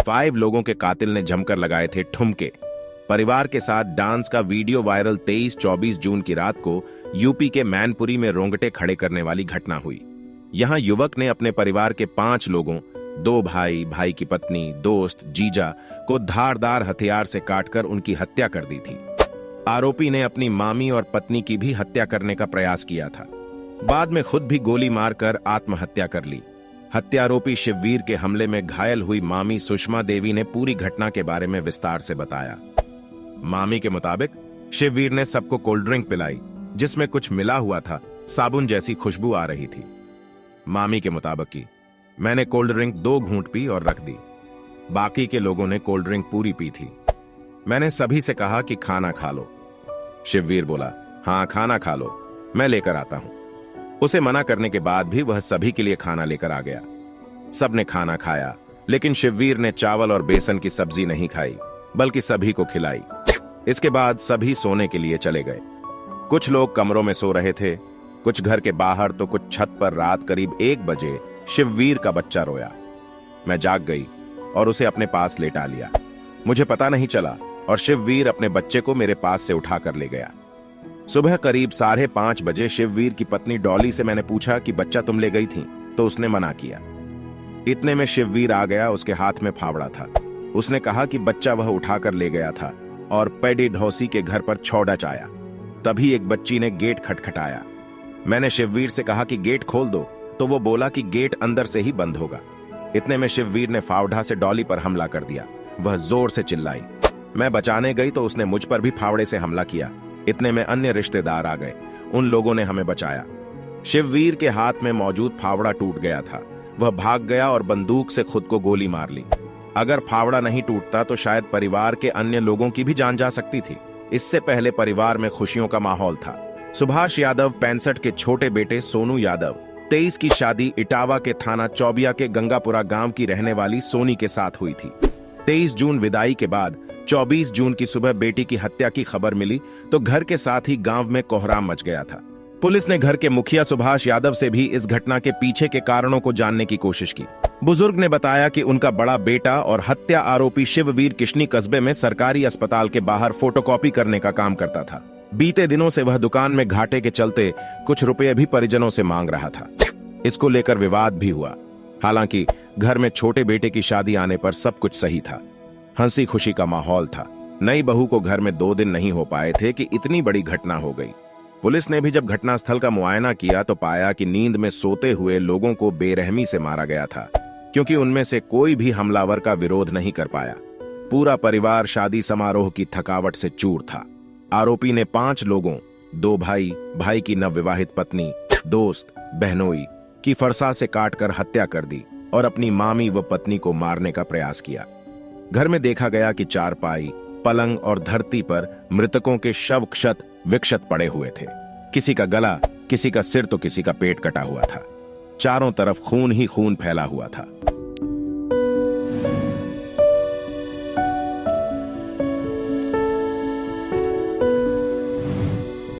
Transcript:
5 लोगों के कातिल ने जमकर लगाए थे ठुमके। परिवार के साथ डांस का वीडियो वायरल 23-24 जून की रात को यूपी के मैनपुरी में रोंगटे खड़े करने वाली घटना हुई। यहां युवक ने अपने परिवार के 5 लोगों, 2 भाई, भाई की पत्नी, दोस्त, जीजा को धारदार हथियार से काटकर उनकी हत्या कर दी थी। आरोपी ने अपनी मामी और पत्नी की भी हत्या करने का प्रयास किया था। बाद में खुद भी गोली मारकर आत्महत्या कर ली। हत्यारोपी शिववीर के हमले में घायल हुई मामी सुषमा देवी ने पूरी घटना के बारे में विस्तार से बताया। मामी के मुताबिक शिववीर ने सबको कोल्ड ड्रिंक पिलाई, जिसमें कुछ मिला हुआ था, साबुन जैसी खुशबू आ रही थी। मामी के मुताबिक की मैंने कोल्ड ड्रिंक 2 घूंट पी और रख दी। बाकी के लोगों ने कोल्ड ड्रिंक पूरी पी थी। मैंने सभी से कहा कि खाना खा लो। शिववीर बोला, हाँ खाना खा लो, मैं लेकर आता हूं। उसे मना करने के बाद भी वह सभी के लिए खाना लेकर आ गया। सबने खाना खाया, लेकिन शिववीर ने चावल और बेसन की सब्जी नहीं खाई, बल्कि सभी को खिलाई। इसके बाद सभी सोने के लिए चले गए। कुछ लोग कमरों में सो रहे थे, कुछ घर के बाहर तो कुछ छत पर। रात करीब 1 बजे शिववीर का बच्चा रोया। मैं जाग गई और उसे अपने पास लेटा लिया। मुझे पता नहीं चला और शिववीर अपने बच्चे को मेरे पास से उठाकर ले गया। सुबह करीब 5:30 बजे शिववीर की पत्नी डॉली से मैंने पूछा कि बच्चा तुम ले गई थी, तो उसने मना किया। इतने में शिववीर आ गया, उसके हाथ में फावड़ा था। उसने कहा कि बच्चा वह उठाकर ले गया था और पेडी ढौसी के घर पर छौड़ा आया। तभी एक बच्ची ने गेट खटखटाया। मैंने शिववीर से कहा कि गेट खोल दो, तो वो बोला कि गेट अंदर से ही बंद होगा। इतने में शिववीर ने फावड़ा से डॉली पर हमला कर दिया। वह जोर से चिल्लाई। मैं बचाने गई तो उसने मुझ पर भी फावड़े से हमला किया। इतने में अन्य रिश्तेदार आ गए, उन लोगों ने हमें बचाया। शिववीर के हाथ में मौजूद फावड़ा टूट गया था। वह भाग गया और बंदूक से खुद को गोली मार ली। अगर फावड़ा नहीं टूटता तो शायद परिवार के अन्य लोगों की भी जान जा सकती थी। इससे पहले परिवार में खुशियों का माहौल था। सुभाष यादव 65 के छोटे बेटे सोनू यादव 23 की शादी इटावा के थाना चौबिया के गंगापुरा गांव की रहने वाली सोनी के साथ हुई थी। 23 जून विदाई के बाद 24 जून की सुबह बेटी की हत्या की खबर मिली तो घर के साथ ही गांव में कोहराम मच गया था। पुलिस ने घर के मुखिया सुभाष यादव से भी इस घटना के पीछे के कारणों को जानने की कोशिश की। बुजुर्ग ने बताया कि उनका बड़ा बेटा और हत्या आरोपी शिववीर किशनी कस्बे में सरकारी अस्पताल के बाहर फोटोकॉपी करने का काम करता था। बीते दिनों से वह दुकान में घाटे के चलते कुछ रुपए भी परिजनों से मांग रहा था। इसको लेकर विवाद भी हुआ। हालांकि घर में छोटे बेटे की शादी आने पर सब कुछ सही था। हंसी खुशी का माहौल था। नई बहू को घर में 2 दिन नहीं हो पाए थे कि इतनी बड़ी घटना हो गई। पुलिस ने भी जब घटनास्थल का मुआयना किया तो पाया कि नींद में सोते हुए लोगों को बेरहमी से मारा गया था, क्योंकि उनमें से कोई भी हमलावर का विरोध नहीं कर पाया। पूरा परिवार शादी समारोह की थकावट से चूर था। आरोपी ने 5 लोगों, 2 भाई, भाई की नवविवाहित पत्नी, दोस्त, बहनोई की फरसा से काटकर हत्या कर दी और अपनी मामी व पत्नी को मारने का प्रयास किया। घर में देखा गया कि चारपाई, पलंग और धरती पर मृतकों के शव क्षत विक्षत पड़े हुए थे। किसी का गला, किसी का सिर तो किसी का पेट कटा हुआ था। चारों तरफ खून ही खून फैला हुआ था।